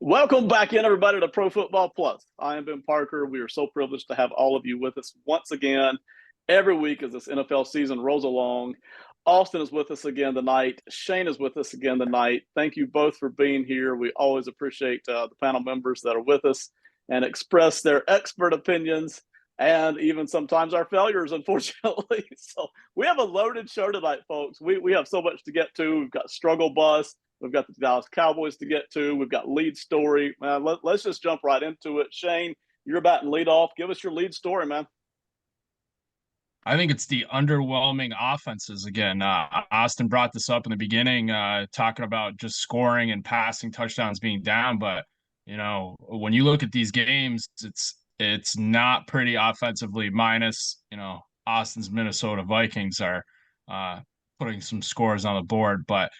Welcome back in, everybody, to Pro Football Plus. I am Ben Parker. We are so privileged to have all of you with us once again every week as this NFL season rolls along. Austin is with us again tonight. Shane is with us again tonight. Thank you both for being here. We always appreciate the panel members that are with us and express their expert opinions and even sometimes our failures, unfortunately. So we have a loaded show tonight, folks. We have so much to get to. We've got struggle bus. We've got the Dallas Cowboys to get to. We've got lead story. Man, let's just jump right into it. Shane, you're about to lead off. Give us your lead story, man. I think it's the underwhelming offenses again. Austin brought this up in the beginning, talking about just scoring and passing touchdowns being down. But when you look at these games, it's not pretty offensively. Minus, Austin's Minnesota Vikings are putting some scores on the board, but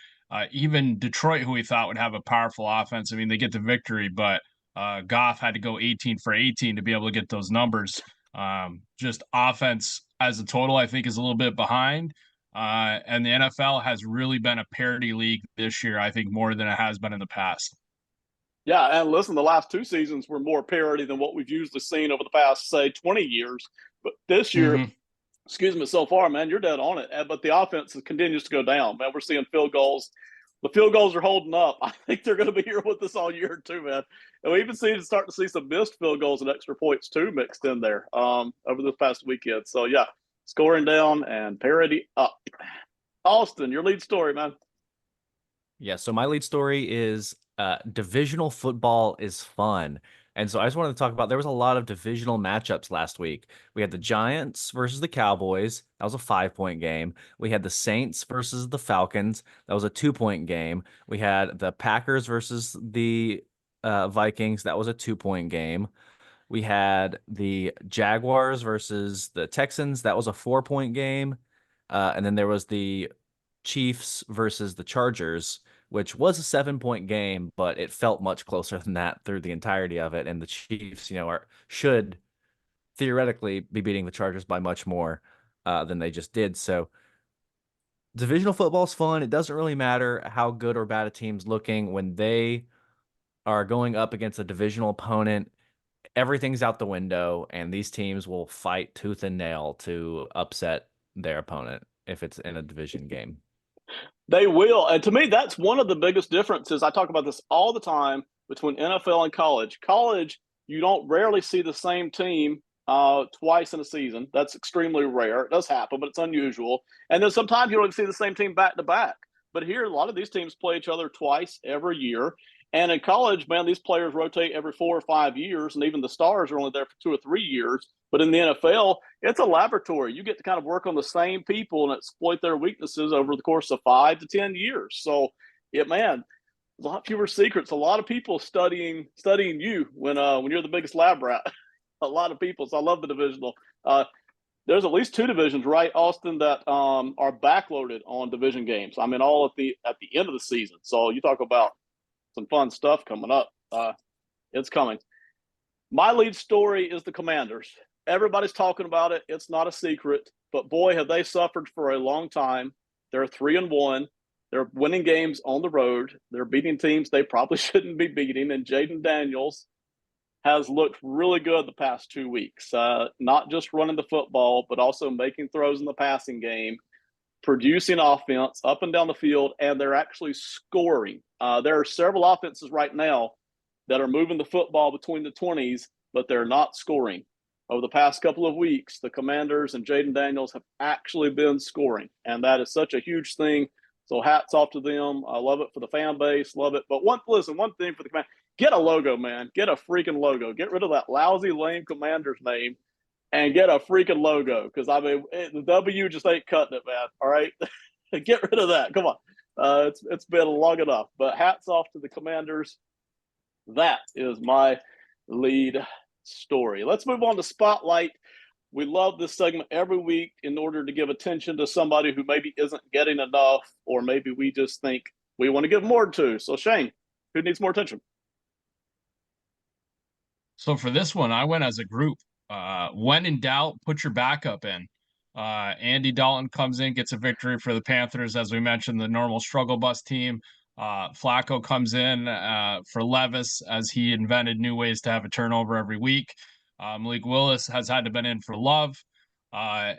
even Detroit, who we thought would have a powerful offense, I mean, they get the victory, but Goff had to go 18 for 18 to be able to get those numbers. Just offense as a total, I think, is a little bit behind. And the NFL has really been a parity league this year, I think, more than it has been in the past. Yeah, and listen, the last two seasons were more parity than what we've usually seen over the past, say, 20 years. But this year, excuse me, so far, man, you're dead on it. But the offense continues to go down, man. We're seeing field goals. The field goals are holding up. I think they're going to be here with us all year, too, man. And we even start to see some missed field goals and extra points, too, mixed in there over this past weekend. So, yeah, scoring down and parity up. Austin, your lead story, man. Yeah, so my lead story is divisional football is fun. And so I just wanted to talk about, there was a lot of divisional matchups last week. We had the Giants versus the Cowboys. That was a 5-point game. We had the Saints versus the Falcons. That was a 2-point game. We had the Packers versus the Vikings. That was a 2-point game. We had the Jaguars versus the Texans. That was a 4-point game. And then there was the Chiefs versus the Chargers, which was a 7-point game, but it felt much closer than that through the entirety of it. And the Chiefs, should theoretically be beating the Chargers by much more than they just did. So divisional football is fun. It doesn't really matter how good or bad a team's looking when they are going up against a divisional opponent. Everything's out the window, and these teams will fight tooth and nail to upset their opponent if it's in a division game. They will. And to me, that's one of the biggest differences. I talk about this all the time between NFL and college. College, you don't rarely see the same team twice in a season. That's extremely rare. It does happen, but it's unusual. And then sometimes you don't see the same team back to back. But here, a lot of these teams play each other twice every year. And in college, man, these players rotate every 4 or 5 years, and even the stars are only there for 2 or 3 years. But in the NFL, it's a laboratory. You get to kind of work on the same people and exploit their weaknesses over the course of 5 to 10 years. So, man, a lot fewer secrets. A lot of people studying you when you're the biggest lab rat. A lot of people. So I love the divisional. There's at least 2 divisions, right, Austin, that are backloaded on division games. I mean, all at the end of the season. So you talk about some fun stuff coming up. It's coming. My lead story is the Commanders. Everybody's talking about it. It's not a secret, but boy, have they suffered for a long time. They're 3-1. They're winning games on the road. They're beating teams they probably shouldn't be beating. And Jaden Daniels has looked really good the past 2 weeks. Not just running the football, but also making throws in the passing game, producing offense up and down the field, and they're actually scoring. There are several offenses right now that are moving the football between the 20s, but they're not scoring. Over the past couple of weeks, the Commanders and Jaden Daniels have actually been scoring, and that is such a huge thing. So hats off to them. I love it for the fan base, love it. But one thing for the Commanders, get a logo, man. Get a freaking logo. Get rid of that lousy, lame Commanders name and get a freaking logo, because, I mean, the W just ain't cutting it, man. All right? Get rid of that. Come on. It's been long enough. But hats off to the Commanders. That is my lead story. Let's move on to Spotlight. We love this segment every week in order to give attention to somebody who maybe isn't getting enough, or maybe we just think we want to give more to. So, Shane, who needs more attention? So for this one, I went as a group. When in doubt, put your backup in. Andy Dalton comes in, gets a victory for the Panthers. As we mentioned, the normal struggle bus team Flacco comes in for Levis as he invented new ways to have a turnover every week. Malik Willis has had to been in for Love. I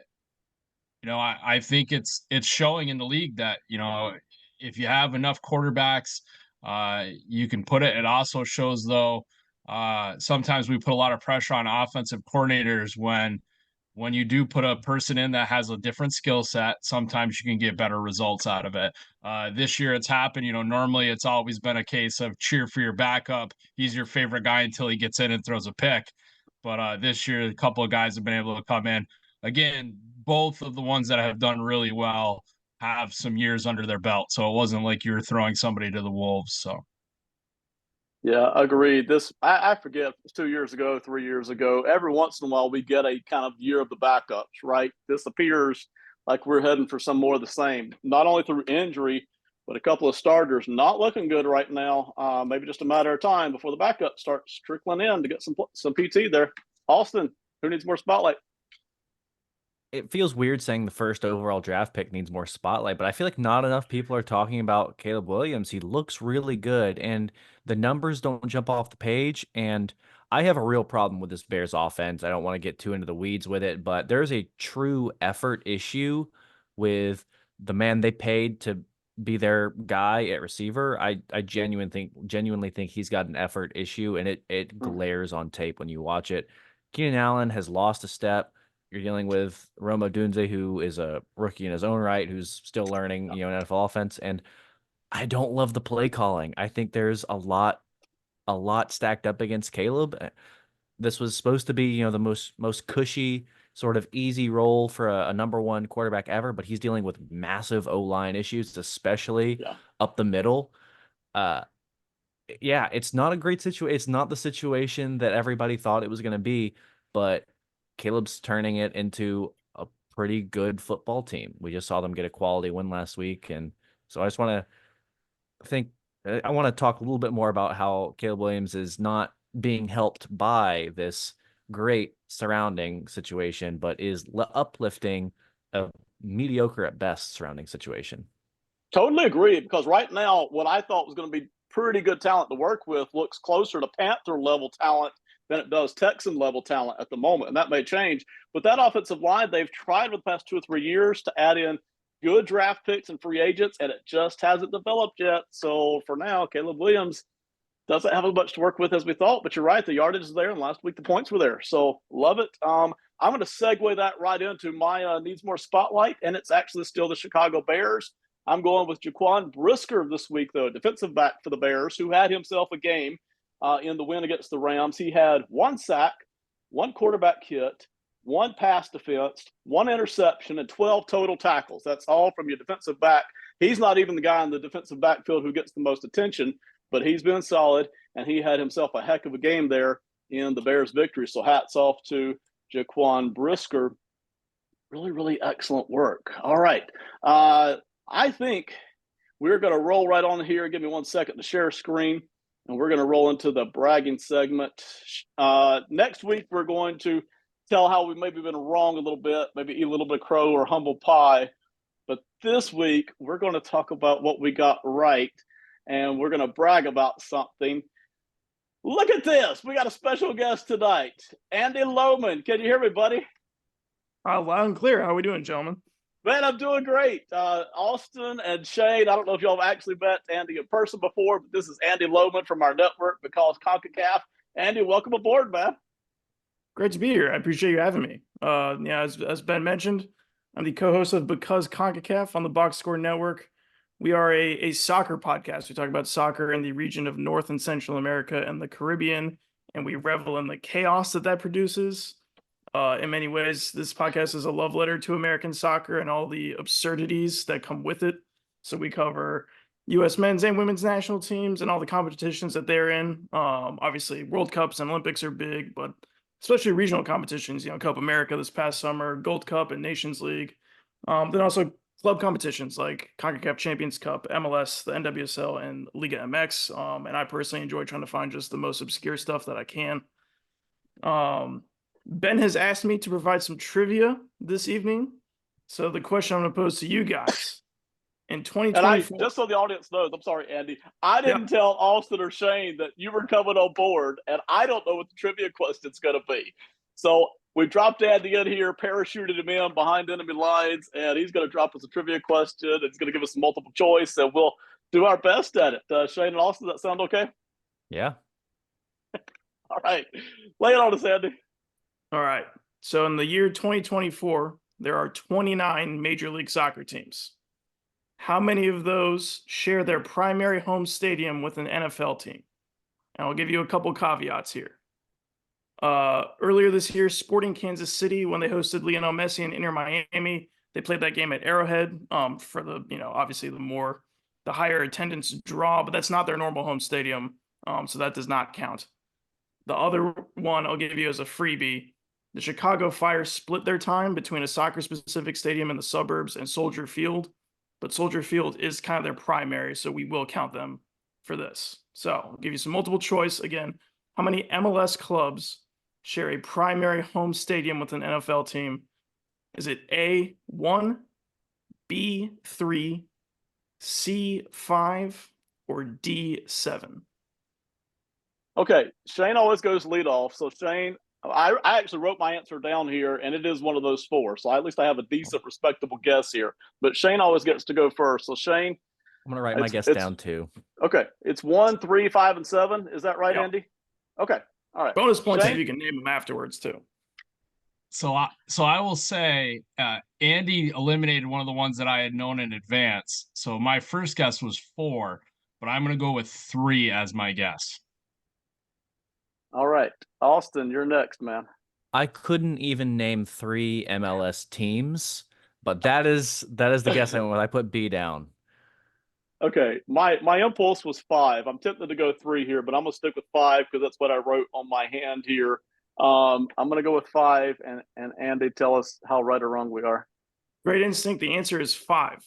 think it's showing in the league that, if you have enough quarterbacks, you can put it. It also shows, though, sometimes we put a lot of pressure on offensive coordinators when you do put a person in that has a different skill set. Sometimes you can get better results out of it. This year it's happened. Normally it's always been a case of cheer for your backup. He's your favorite guy until he gets in and throws a pick. But this year, a couple of guys have been able to come in. Again, both of the ones that have done really well have some years under their belt. So it wasn't like you were throwing somebody to the wolves. So Yeah, agreed. I forget, it was 2 years ago, 3 years ago. Every once in a while, we get a kind of year of the backups, right? This appears like we're heading for some more of the same, not only through injury, but a couple of starters not looking good right now. Maybe just a matter of time before the backup starts trickling in to get some PT there. Austin, who needs more spotlight? It feels weird saying the first overall draft pick needs more spotlight, but I feel like not enough people are talking about Caleb Williams. He looks really good, and the numbers don't jump off the page. And I have a real problem with this Bears offense. I don't want to get too into the weeds with it, but there's a true effort issue with the man they paid to be their guy at receiver. I genuinely think he's got an effort issue, and it glares on tape when you watch it. Keenan Allen has lost a step. You're dealing with Rome Odunze, who is a rookie in his own right, who's still learning, an NFL offense. And I don't love the play calling. I think there's a lot stacked up against Caleb. This was supposed to be, the most cushy, sort of easy role for a number one quarterback ever, but he's dealing with massive O-line issues, especially up the middle. Yeah, it's not a great situation. It's not the situation that everybody thought it was going to be, but Caleb's turning it into a pretty good football team. We just saw them get a quality win last week. And so I just want to talk a little bit more about how Caleb Williams is not being helped by this great surrounding situation, but is uplifting a mediocre at best surrounding situation. Totally agree, because right now, what I thought was going to be pretty good talent to work with looks closer to Panther level talent than it does Texan level talent at the moment. And that may change. But that offensive line, they've tried for the past 2 or 3 years to add in good draft picks and free agents, and it just hasn't developed yet. So for now, Caleb Williams doesn't have as much to work with as we thought. But you're right, the yardage is there, and last week the points were there. So love it. I'm going to segue that right into my needs more spotlight, and it's actually still the Chicago Bears. I'm going with Jaquan Brisker this week, though, defensive back for the Bears, who had himself a game in the win against the Rams. He had 1 sack, 1 quarterback hit, 1 pass defense, 1 interception, and 12 total tackles. That's all from your defensive back. He's not even the guy in the defensive backfield who gets the most attention, but he's been solid, and he had himself a heck of a game there in the Bears' victory. So hats off to Jaquan Brisker. Really, really excellent work. All right. I think we're going to roll right on here. Give me 1 second to share screen, and we're going to roll into the bragging segment. Next week, we're going to tell how we maybe been wrong a little bit, maybe eat a little bit of crow or humble pie. But this week, we're going to talk about what we got right, and we're going to brag about something. Look at this. We got a special guest tonight, Andy Lohman. Can you hear me, buddy? Loud and clear. How are we doing, gentlemen? Man, I'm doing great. Austin and Shane, I don't know if y'all have actually met Andy in person before, but this is Andy Lohman from our network, because CONCACAF. Andy, welcome aboard, man. Great to be here. I appreciate you having me. As Ben mentioned, I'm the co-host of Because CONCACAF on the Box Score Network. We are a soccer podcast. We talk about soccer in the region of North and Central America and the Caribbean, and we revel in the chaos that produces. In many ways, this podcast is a love letter to American soccer and all the absurdities that come with it. So we cover U.S. men's and women's national teams and all the competitions that they're in. Obviously, World Cups and Olympics are big, but especially regional competitions, Cup America this past summer, Gold Cup and Nations League. Then also club competitions like CONCACAF Champions Cup, MLS, the NWSL, and Liga MX. And I personally enjoy trying to find just the most obscure stuff that I can. Ben has asked me to provide some trivia this evening. So the question I'm going to pose to you guys In And 2024, just so the audience knows, I'm sorry, Andy, I didn't tell Austin or Shane that you were coming on board, and I don't know what the trivia question's going to be. So we dropped Andy in here, parachuted him in behind enemy lines, and he's going to drop us a trivia question. It's going to give us multiple choice, and we'll do our best at it. Shane and Austin, does that sound okay? Yeah. All right. Lay it on us, Andy. all right. So in the year 2024, there are 29 Major League Soccer teams. How many of those share their primary home stadium with an NFL team? And I'll give you a couple caveats here. Earlier this year, Sporting Kansas City, when they hosted Lionel Messi and Inter Miami, they played that game at Arrowhead for the, obviously the higher attendance draw, but that's not their normal home stadium. So that does not count. The other one I'll give you as a freebie. The Chicago Fire split their time between a soccer-specific stadium in the suburbs and Soldier Field, but Soldier Field is kind of their primary, so we will count them for this. So I'll give you some multiple choice. Again, how many MLS clubs share a primary home stadium with an NFL team? Is it A, 1, B, 3, C, 5, or D, 7? Okay, Shane always goes lead off. So Shane, I actually wrote my answer down here, and it is one of those 4. So at least I have a decent, respectable guess here. But Shane always gets to go first. So Shane, I'm gonna write my guess down too. Okay, it's 1, 3, 5, and 7. Is that right, Yep. Andy? Okay, all right. Bonus points Shane? if you can name them afterwards too. So I will say Andy eliminated one of the ones that I had known in advance. So my first guess was 4, but I'm going to go with 3 as my guess. All right, Austin, you're next, man. I couldn't even name 3 MLS teams, but that is the guess I went with. I put B down. Okay, my impulse was 5. I'm tempted to go 3 here, but I'm gonna stick with 5 because that's what I wrote on my hand here. I'm gonna go with 5, and Andy, tell us how right or wrong we are. Great instinct. The answer is 5.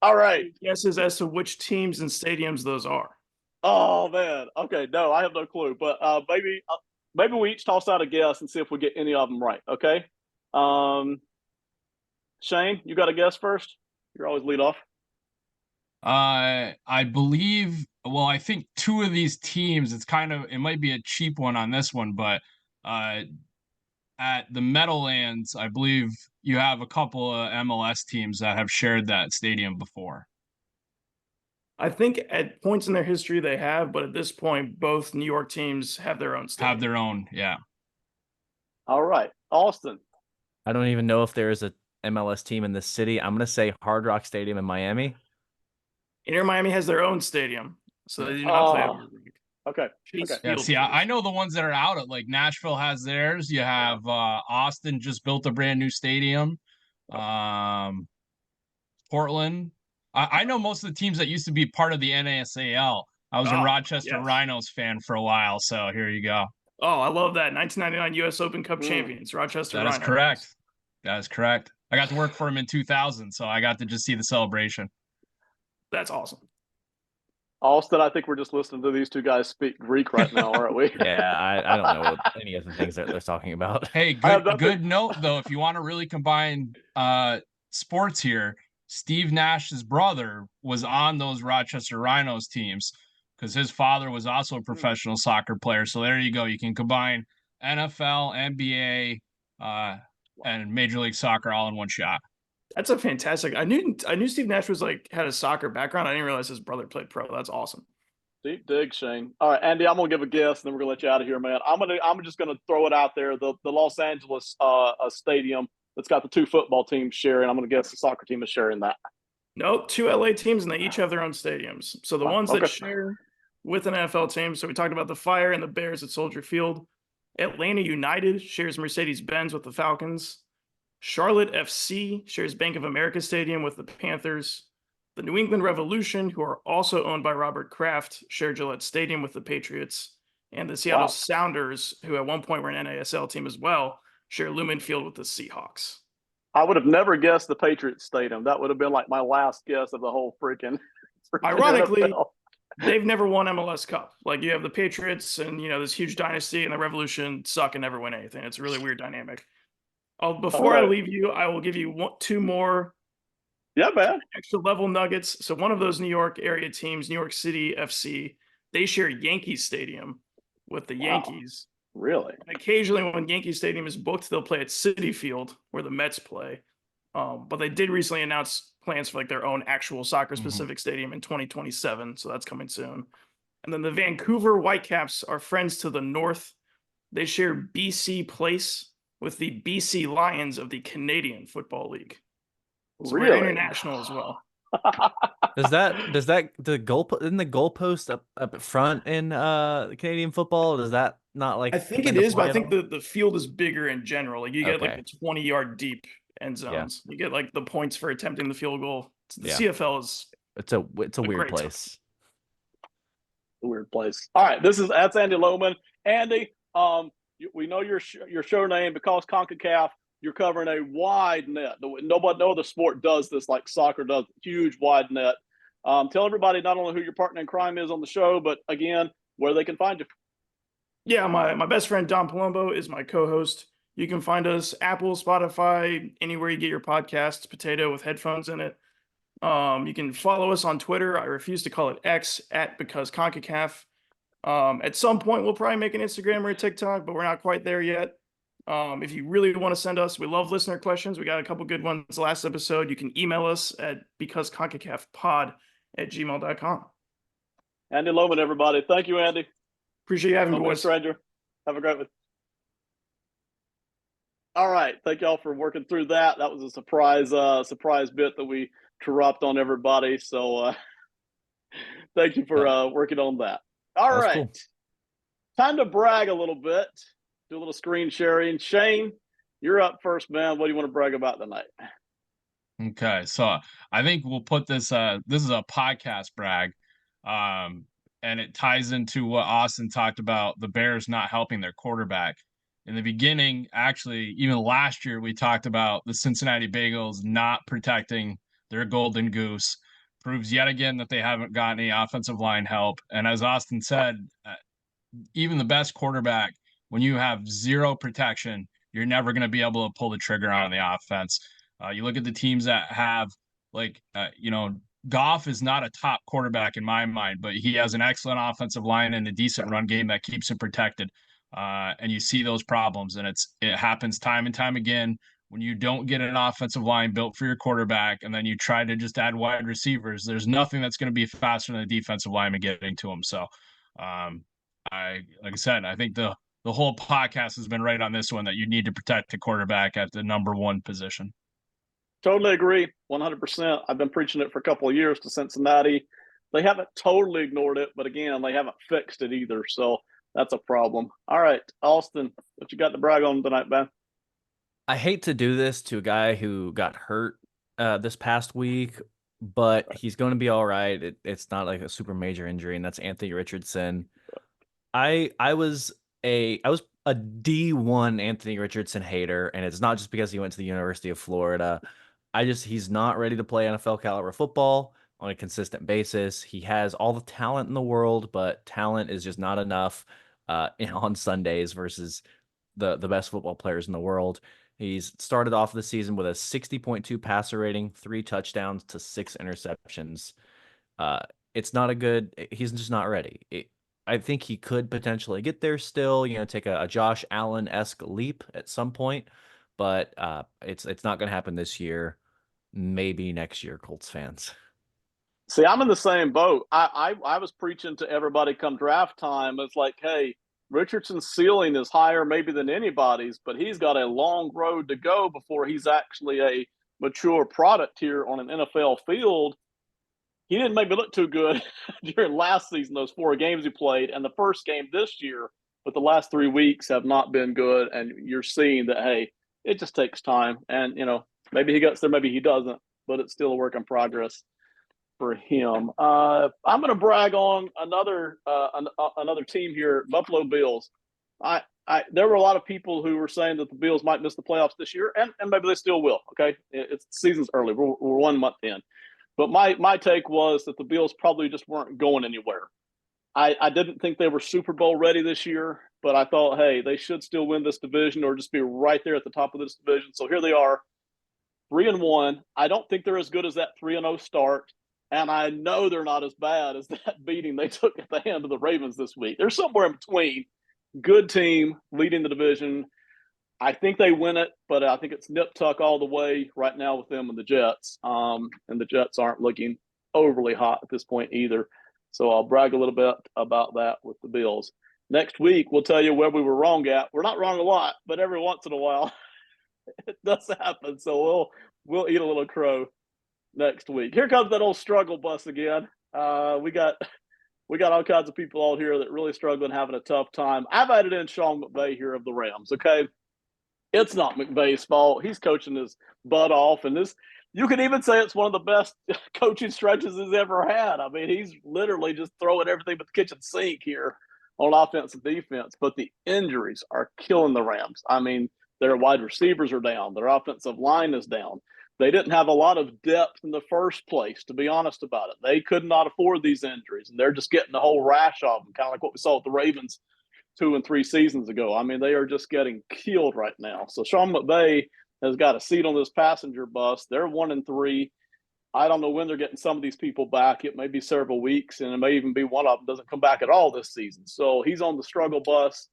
All right. Guesses as to which teams and stadiums those are. Oh man. Okay, no, I have no clue, but maybe we each toss out a guess and see if we get any of them right. Okay. Shane, you got a guess first? You're always lead off. I believe, well, I think 2 of these teams, it might be a cheap one on this one, but at the Meadowlands, I believe you have a couple of MLS teams that have shared that stadium before. I think at points in their history they have, but at this point, both New York teams have their own stadium. Have their own, yeah. All right, Austin. I don't even know if there is a MLS team in this city. I'm gonna say Hard Rock Stadium in Miami. Inter Miami has their own stadium, so they do not play every week. Okay. Chase Yeah, Field see, plays. I know the ones that are out at, like, Nashville has theirs. You have Austin just built a brand new stadium. Portland. I know most of the teams that used to be part of the NASAL. I was a Rochester Rhinos fan for a while, so here you go. Oh, I love that. 1999 U.S. Open Cup champions, Rochester Rhinos. That is correct. That is correct. I got to work for him in 2000, so I got to just see the celebration. That's awesome. Austin, I think we're just listening to these 2 guys speak Greek right now, aren't we? Yeah, I don't know any of the things that they're talking about. Hey, good note, though, if you want to really combine sports here, Steve Nash's brother was on those Rochester Rhinos teams because his father was also a professional soccer player. So there you go. You can combine NFL, NBA, and Major League Soccer all in one shot. That's a fantastic. I knew Steve Nash was had a soccer background. I didn't realize his brother played pro. That's awesome. Deep dig, Shane. All right, Andy, I'm gonna give a guess, and then we're gonna let you out of here, man. I'm just gonna throw it out there. The Los Angeles stadium that's got the 2 football teams sharing. I'm gonna guess the soccer team is sharing that. Nope, 2 LA teams, and they each have their own stadiums. So the ones that share with an NFL team. So we talked about the Fire and the Bears at Soldier Field. Atlanta United shares Mercedes-Benz with the Falcons. Charlotte FC shares Bank of America Stadium with the Panthers. The New England Revolution, who are also owned by Robert Kraft, share Gillette Stadium with the Patriots. And the Seattle Sounders, who at one point were an NASL team as well, share Lumen Field with the Seahawks. I would have never guessed the Patriots Stadium. That would have been like my last guess of the whole freaking Ironically, NFL. They've never won MLS Cup. Like, you have the Patriots and, this huge dynasty, and the Revolution suck and never win anything. It's a really weird dynamic. Before I leave you, I will give you 2 more Yeah, man. Extra level nuggets. So one of those New York area teams, New York City FC, they share Yankees Stadium with the Wow. Yankees. Really? And occasionally, when Yankee Stadium is booked, they'll play at Citi Field, where the Mets play. But they did recently announce plans for like their own actual soccer-specific stadium in 2027, so that's coming soon. And then the Vancouver Whitecaps are friends to the north. They share BC Place with the BC Lions of the Canadian Football League. So we're Really? international as well. The goalpost up front in Canadian football? Does that not like I think come it into is, but play I at think all? the field is bigger in general. Like you get like Okay. the 20-yard deep end zones. You get like the points for attempting the field goal. The Yeah. CFL is It's a weird great place. Weird place. All right, that's Andy Lohman. Andy, we know your show name because CONCACAF. You're covering a wide net. No other sport does this like soccer does. Huge wide net. Tell everybody not only who your partner in crime is on the show, but again where they can find you. Yeah, my best friend Don Palumbo is my co-host. You can find us Apple, Spotify, anywhere you get your podcasts, potato with headphones in it. You can follow us on Twitter. I refuse to call it X at because CONCACAF. At some point, we'll probably make an Instagram or a TikTok, but we're not quite there yet. If you really want to send us, we love listener questions. We got a couple good ones last episode. You can email us at becauseconcacafpod@gmail.com. Andy Lohman, everybody. Thank you, Andy. Appreciate you having me, Don't be a boys. stranger. Have a great one. All right. Thank y'all for working through that. That was a surprise bit that we dropped on everybody. So thank you for working on that. All right. Cool. Time to brag a little bit. Do a little screen sharing. Shane, you're up first, man. What do you want to brag about tonight? Okay, so I think we'll put this this is a podcast brag. And it ties into what Austin talked about, the Bears not helping their quarterback. In the beginning, actually, even last year, we talked about the Cincinnati Bengals not protecting their golden goose. Proves yet again that they haven't got any offensive line help. And as Austin said, even the best quarterback, when you have zero protection, you're never going to be able to pull the trigger on the offense. You look at the teams that have, Goff is not a top quarterback in my mind, but he has an excellent offensive line and a decent run game that keeps him protected. And you see those problems, and it happens time and time again when you don't get an offensive line built for your quarterback, and then you try to just add wide receivers. There's nothing that's going to be faster than the defensive lineman getting to them. So, like I said, I think the whole podcast has been right on this one that you need to protect the quarterback at the number one position. Totally agree, 100%. I've been preaching it for a couple of years to Cincinnati. They haven't totally ignored it, but again, they haven't fixed it either. So that's a problem. All right, Austin, what you got to brag on tonight, man? I hate to do this to a guy who got hurt this past week, but he's going to be all right. It's not like a super major injury, and that's Anthony Richardson. I was a D1 Anthony Richardson hater, and it's not just because he went to the University of Florida. He's not ready to play NFL caliber football on a consistent basis. He has all the talent in the world, but talent is just not enough on Sundays versus the best football players in the world. He's started off the season with a 60.2 passer rating, 3 touchdowns to 6 interceptions. It's not a good. He's just not ready. I think he could potentially get there still, take a Josh Allen-esque leap at some point, but it's not going to happen this year. Maybe next year, Colts fans. See, I'm in the same boat. I was preaching to everybody come draft time. It's like, hey, Richardson's ceiling is higher maybe than anybody's, but he's got a long road to go before he's actually a mature product here on an NFL field. He didn't make me look too good during last season, those 4 games he played, and the first game this year, but the last 3 weeks have not been good, and you're seeing that, hey, it just takes time. And, maybe he gets there, maybe he doesn't, but it's still a work in progress for him. I'm going to brag on another team here, Buffalo Bills. There were a lot of people who were saying that the Bills might miss the playoffs this year, and maybe they still will. Okay, it's season's early. We're 1 month in, but my take was that the Bills probably just weren't going anywhere. I didn't think they were Super Bowl ready this year, but I thought, hey, they should still win this division or just be right there at the top of this division. So here they are. 3-1. I don't think they're as good as that 3-0 start. And I know they're not as bad as that beating they took at the hand of the Ravens this week. They're somewhere in between. Good team leading the division. I think they win it, but I think it's nip tuck all the way right now with them and the Jets. And the Jets aren't looking overly hot at this point either. So I'll brag a little bit about that with the Bills. Next week, we'll tell you where we were wrong at. We're not wrong a lot, but every once in a while it does happen. So we'll eat a little crow next week. Here comes that old struggle bus again. We got all kinds of people out here that really struggling, having a tough time. I've added in Sean McVay here of the Rams. Okay, it's not McVay's fault. He's coaching his butt off, and this you could even say it's one of the best coaching stretches he's ever had. I mean, he's literally just throwing everything but the kitchen sink here on offense and defense. But the injuries are killing the Rams. I mean, their wide receivers are down. Their offensive line is down. They didn't have a lot of depth in the first place, to be honest about it. They could not afford these injuries, and they're just getting a whole rash of them, kind of like what we saw with the Ravens 2 and 3 seasons ago. I mean, they are just getting killed right now. So Sean McVay has got a seat on this passenger bus. They're 1-3. I don't know when they're getting some of these people back. It may be several weeks, and it may even be one of them doesn't come back at all this season. So he's on the struggle bus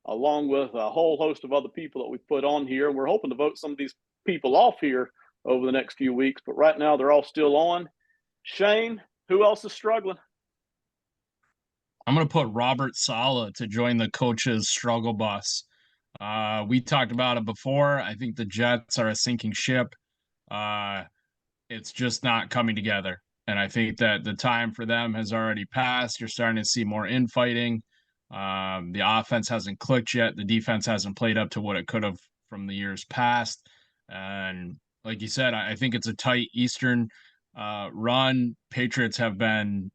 along with a whole host of other people that we put on here. We're hoping to vote some of these people off here over the next few weeks, but right now they're all still on. Shane, who else is struggling? I'm going to put Robert Saleh to join the coach's struggle bus. We talked about it before. I think the Jets are a sinking ship. It's just not coming together. And I think that the time for them has already passed. You're starting to see more infighting. The offense hasn't clicked yet. The defense hasn't played up to what it could have from the years past. And like you said, I think it's a tight Eastern run. Patriots have been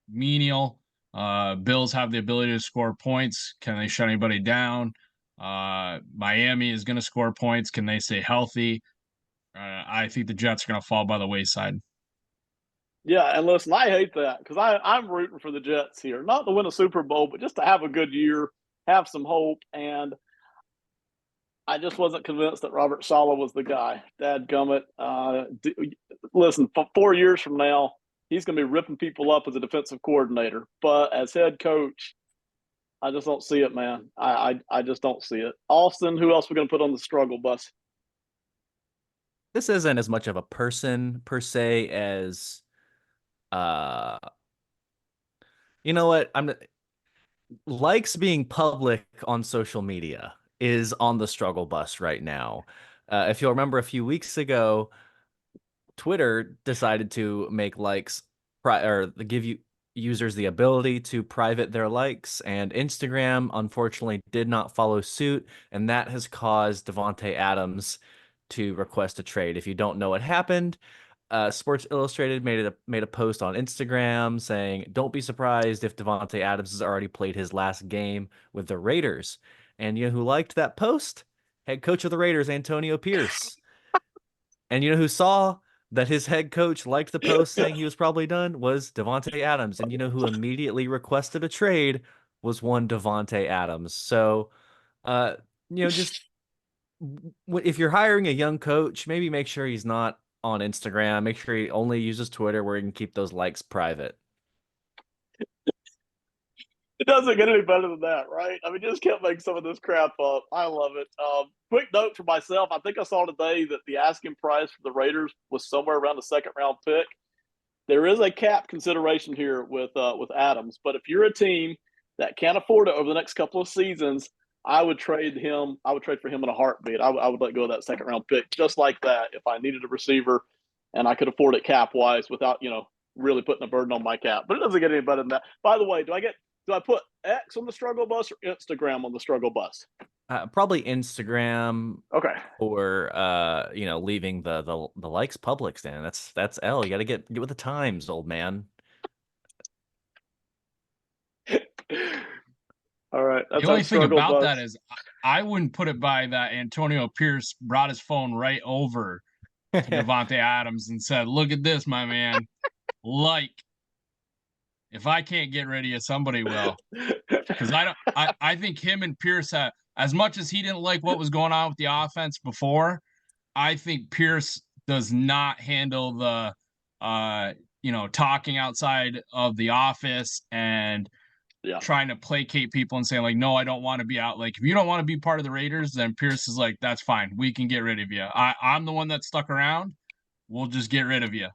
menial. Bills have the ability to score points. Can they shut anybody down? Miami is going to score points. Can they stay healthy? I think the Jets are going to fall by the wayside. Yeah, and listen, I hate that because I'm rooting for the Jets here. Not to win a Super Bowl, but just to have a good year, have some hope. And I just wasn't convinced that Robert Saleh was the guy. Dadgummit. Listen, 4 years from now, he's going to be ripping people up as a defensive coordinator. But as head coach, I just don't see it, man. I just don't see it. Austin, who else are we going to put on the struggle bus? This isn't as much of a person per se as, you know what? Likes being public on social media is on the struggle bus right now. If you'll remember a few weeks ago, Twitter decided to make likes or give you users the ability to private their likes, and Instagram unfortunately did not follow suit, and that has caused Davante Adams to request a trade. If you don't know what happened, Sports Illustrated made a post on Instagram saying, "Don't be surprised if Davante Adams has already played his last game with the Raiders." And you know who liked that post? Head coach of the Raiders, Antonio Pierce. And you know who saw that his head coach liked the post saying he was probably done? Was Davante Adams. And you know who immediately requested a trade was one Davante Adams. So, just if you're hiring a young coach, maybe make sure he's not on Instagram. Make sure he only uses Twitter where he can keep those likes private. It doesn't get any better than that, right? I mean, just can't make some of this crap up. I love it. Quick note for myself. I think I saw today that the asking price for the Raiders was somewhere around the second-round pick. There is a cap consideration here with Adams, but if you're a team that can't afford it over the next couple of seasons, I would trade him. I would trade for him in a heartbeat. I would let go of that second-round pick just like that if I needed a receiver and I could afford it cap-wise without, really putting a burden on my cap. But it doesn't get any better than that. By the way, do I put X on the struggle bus or Instagram on the struggle bus? Probably Instagram. Okay. Or leaving the likes public, Stan. That's L. You got to get with the times, old man. All right. The only thing about that is I wouldn't put it by that Antonio Pierce brought his phone right over to Davante Adams and said, "Look at this, my man. If I can't get rid of you, somebody will." Because I think him and Pierce have, as much as he didn't like what was going on with the offense before, I think Pierce does not handle the talking outside of the office and trying to placate people and saying like, no, I don't want to be out. Like, if you don't want to be part of the Raiders, then Pierce is like, that's fine. We can get rid of you. I'm the one that stuck around. We'll just get rid of you.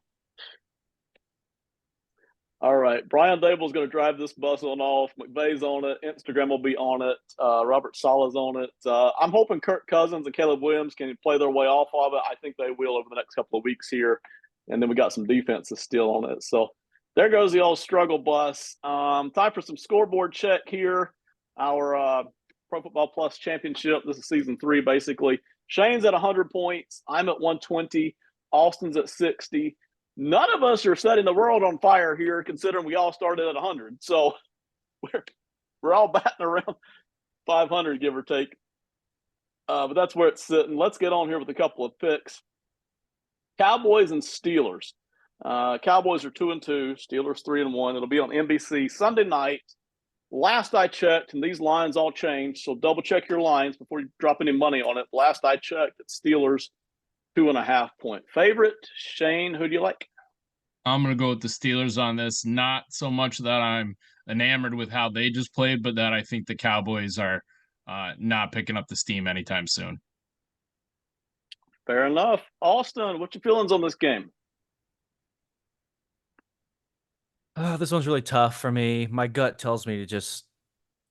All right. Brian Dable's going to drive this bus on off. McVay's on it. Instagram will be on it. Robert Saleh's on it. I'm hoping Kirk Cousins and Caleb Williams can play their way off of it. I think they will over the next couple of weeks here. And then we got some defenses still on it. So there goes the old struggle bus. Time for some scoreboard check here. Our Pro Football Plus championship. This is season 3, basically. Shane's at 100 points. I'm at 120. Austin's at 60. None of us are setting the world on fire here, considering we all started at 100. So we're all batting around 500, give or take. But that's where it's sitting. Let's get on here with a couple of picks. Cowboys and Steelers. Cowboys are 2-2. Steelers 3-1. It'll be on NBC Sunday night. Last I checked, and these lines all changed, so double check your lines before you drop any money on it. Last I checked, it's Steelers 2.5-point favorite. Shane, who do you like? I'm going to go with the Steelers on this. Not so much that I'm enamored with how they just played, but that I think the Cowboys are not picking up the steam anytime soon. Fair enough. Austin, what's your feelings on this game? This one's really tough for me. My gut tells me to just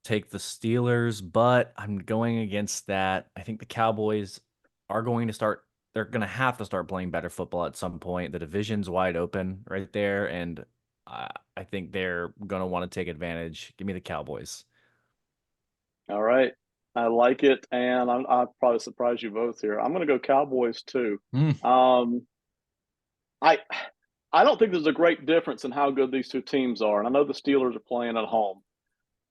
take the Steelers, but I'm going against that. I think the Cowboys are going to start. They're going to have to start playing better football at some point. The division's wide open right there, and I think they're going to want to take advantage. Give me the Cowboys. All right. I like it, and I'll probably surprise you both here. I'm going to go Cowboys too. I don't think there's a great difference in how good these two teams are, and I know the Steelers are playing at home.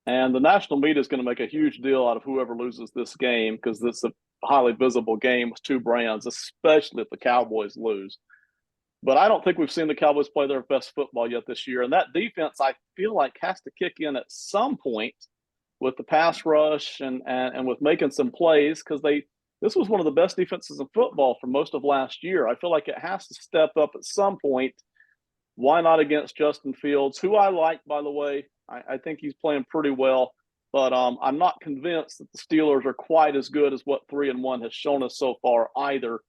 And the national media is going to make a huge deal out of whoever loses this game because it's a highly visible game with two brands, especially if the Cowboys lose. But I don't think we've seen the Cowboys play their best football yet this year. And that defense, I feel like, has to kick in at some point with the pass rush and with making some plays because this was one of the best defenses in football for most of last year. I feel like it has to step up at some point. Why not against Justin Fields, who I like, by the way. I think he's playing pretty well, but I'm not convinced that the Steelers are quite as good as what 3-1 has shown us so far either.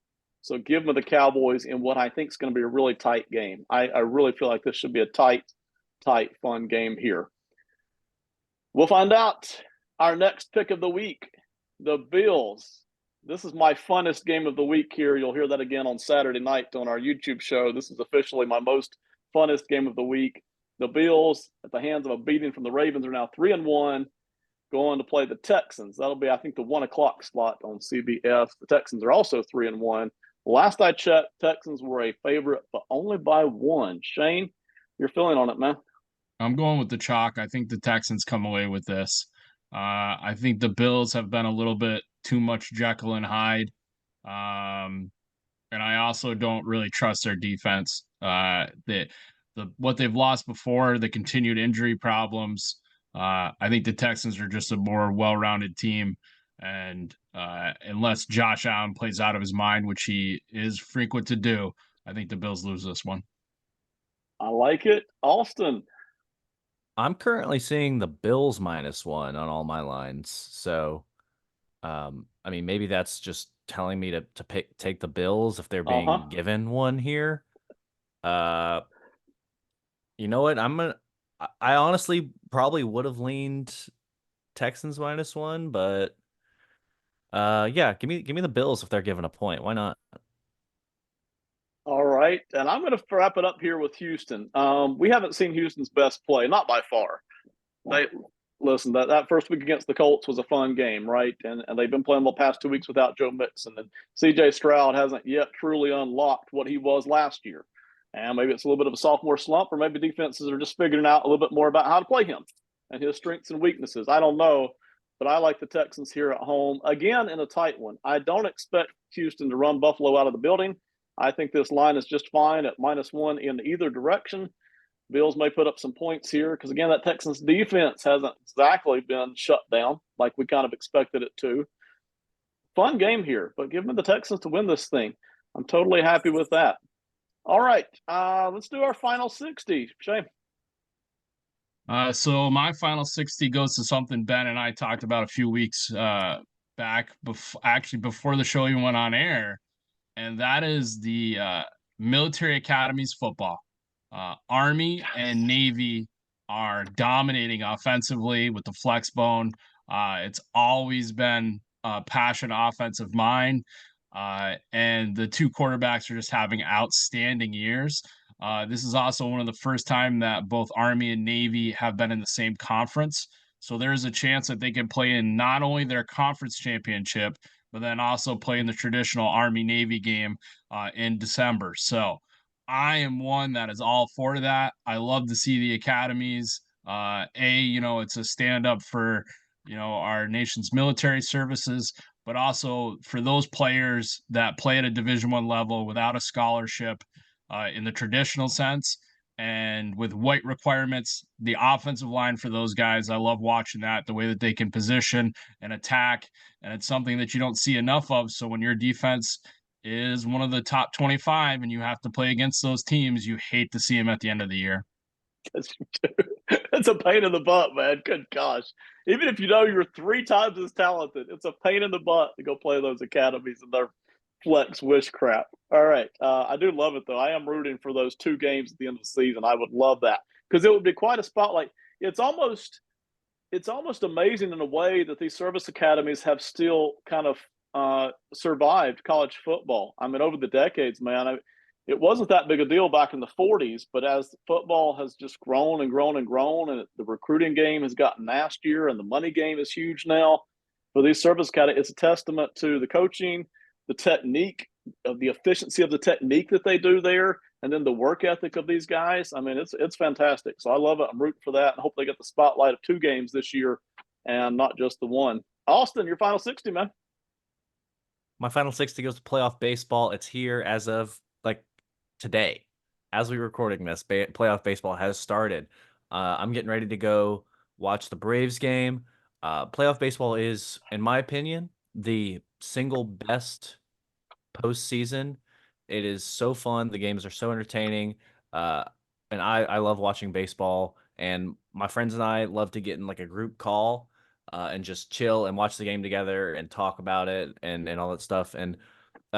So give me the Cowboys in what I think is going to be a really tight game. I really feel like this should be a tight, fun game here. We'll find out our next pick of the week, the Bills. This is my funnest game of the week here. You'll hear that again on Saturday night on our YouTube show. This is officially my most funnest game of the week. The Bills, at the hands of a beating from the Ravens, are now 3-1, going to play the Texans. That'll be, I think, the 1 o'clock slot on CBS. The Texans are also 3-1. Last I checked, Texans were a favorite, but only by 1. Shane, your feeling on it, man? I'm going with the chalk. I think the Texans come away with this. I think the Bills have been a little bit too much Jekyll and Hyde. And I also don't really trust their defense. What they've lost before, the continued injury problems. I think the Texans are just a more well-rounded team. And unless Josh Allen plays out of his mind, which he is frequent to do, I think the Bills lose this one. I like it. Austin. I'm currently seeing the Bills -1 on all my lines. So, I mean, maybe that's just telling me to take the Bills if they're being given one here. You know what? I honestly probably would have leaned Texans -1, but yeah, give me the Bills if they're given a point. Why not? All right, and I'm going to wrap it up here with Houston. We haven't seen Houston's best play, not by far. Listen, that first week against the Colts was a fun game, right? And they've been playing the past 2 weeks without Joe Mixon. And C.J. Stroud hasn't yet truly unlocked what he was last year. And maybe it's a little bit of a sophomore slump, or maybe defenses are just figuring out a little bit more about how to play him and his strengths and weaknesses. I don't know, but I like the Texans here at home. Again, in a tight one. I don't expect Houston to run Buffalo out of the building. I think this line is just fine at -1 in either direction. Bills may put up some points here because, again, that Texans defense hasn't exactly been shut down like we kind of expected it to. Fun game here, but give me the Texans to win this thing. I'm totally happy with that. All right, let's do our final 60. Shane. So my final 60 goes to something Ben and I talked about a few weeks back, before the show even went on air, and that is the military academies football. Army and Navy are dominating offensively with the flex bone. It's always been a passion offense of mine. And the two quarterbacks are just having outstanding years. This is also one of the first time that both Army and Navy have been in the same conference. So there's a chance that they can play in not only their conference championship, but then also play in the traditional Army Navy game in December. So I am one that is all for that. I love to see the academies. It's a stand up for, our nation's military services, but also for those players that play at a Division I level without a scholarship in the traditional sense. And with white requirements, the offensive line for those guys, I love watching that, the way that they can position and attack. And it's something that you don't see enough of. So when your defense is one of the top 25 and you have to play against those teams, you hate to see them at the end of the year. It's a pain in the butt, man. Good gosh. Even if you know you're 3 times as talented, it's a pain in the butt to go play those academies and their flex wish crap. All right. I do love it, though. I am rooting for those 2 games at the end of the season. I would love that because it would be quite a spotlight. It's almost amazing in a way that these service academies have still kind of survived college football. I mean, over the decades, man, it wasn't that big a deal back in the 40s, but as football has just grown and grown and grown, and the recruiting game has gotten nastier and the money game is huge now for these service academies, it's a testament to the coaching, the technique, of the efficiency of the technique that they do there, and then the work ethic of these guys. I mean, it's fantastic. So I love it. I'm rooting for that, and hope they get the spotlight of 2 games this year and not just the one. Austin, your final 60, man. My final 60 goes to playoff baseball. It's here as of today. As we're recording this, playoff baseball has started. I'm getting ready to go watch the Braves game. Playoff baseball is, in my opinion, the single best postseason. It is so fun. The games are so entertaining. And I love watching baseball. And my friends and I love to get in a group call and just chill and watch the game together and talk about it and all that stuff. And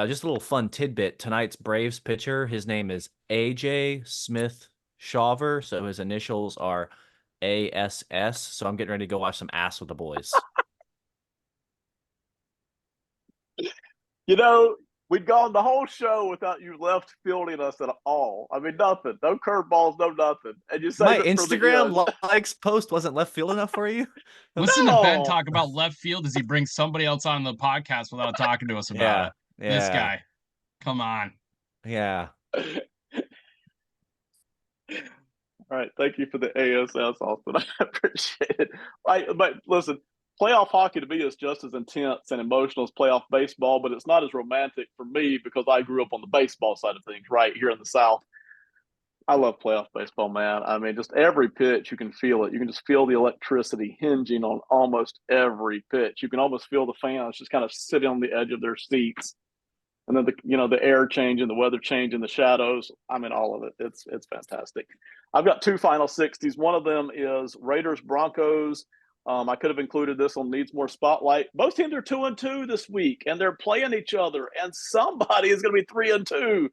just a little fun tidbit. Tonight's Braves pitcher, his name is AJ Smith Shawver. So his initials are ASS. So I'm getting ready to go watch some ass with the boys. We'd gone the whole show without you left fielding us at all. I mean, nothing. No curveballs, no nothing. And you say my Instagram likes post wasn't left field enough for you? Listen to Ben talk about left field as he brings somebody else on the podcast without talking to us about it. Yeah. This guy. Come on. Yeah. All right. Thank you for the ASS, Austin. I appreciate it. Right, but listen, playoff hockey to me is just as intense and emotional as playoff baseball, but it's not as romantic for me because I grew up on the baseball side of things right here in the South. I love playoff baseball, man. I mean, just every pitch, you can feel it. You can just feel the electricity hinging on almost every pitch. You can almost feel the fans just kind of sitting on the edge of their seats. And then the air changing, the weather changing, the shadows. I mean, all of it. It's fantastic. I've got 2 final 60s. One of them is Raiders Broncos. I could have included this on Needs More Spotlight. Both teams are 2-2 this week, and they're playing each other, and somebody is going to be 3-2.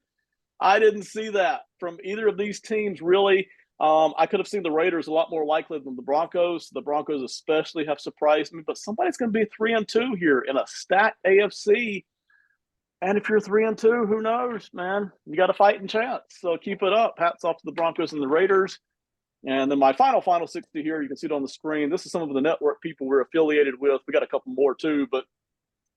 I didn't see that from either of these teams, really. I could have seen the Raiders a lot more likely than the Broncos. The Broncos especially have surprised me, but somebody's going to be 3-2 here in a stacked AFC. And if you're 3-2, who knows, man? You got a fighting chance. So keep it up. Hats off to the Broncos and the Raiders. And then my final 60 here, you can see it on the screen. This is some of the network people we're affiliated with. We got a couple more too, but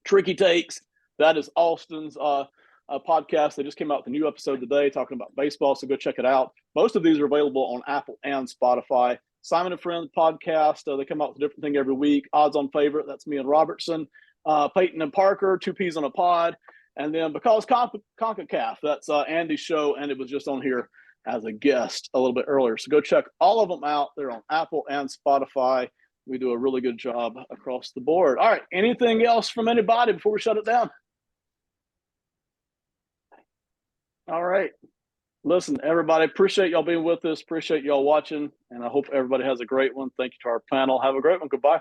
Tricky Takes, that is Austin's podcast. They just came out with a new episode today talking about baseball, so go check it out. Most of these are available on Apple and Spotify. Simon and Friends podcast, they come out with a different thing every week. Odds on Favorite, that's me and Robertson. Peyton and Parker, 2 Peas on a Pod. And then Because CONCACAF, that's Andy's show, and it was just on here as a guest a little bit earlier. So go check all of them out. They're on Apple and Spotify. We do a really good job across the board. All right, anything else from anybody before we shut it down? All right. Listen, everybody, appreciate y'all being with us. Appreciate y'all watching. And I hope everybody has a great one. Thank you to our panel. Have a great one. Goodbye.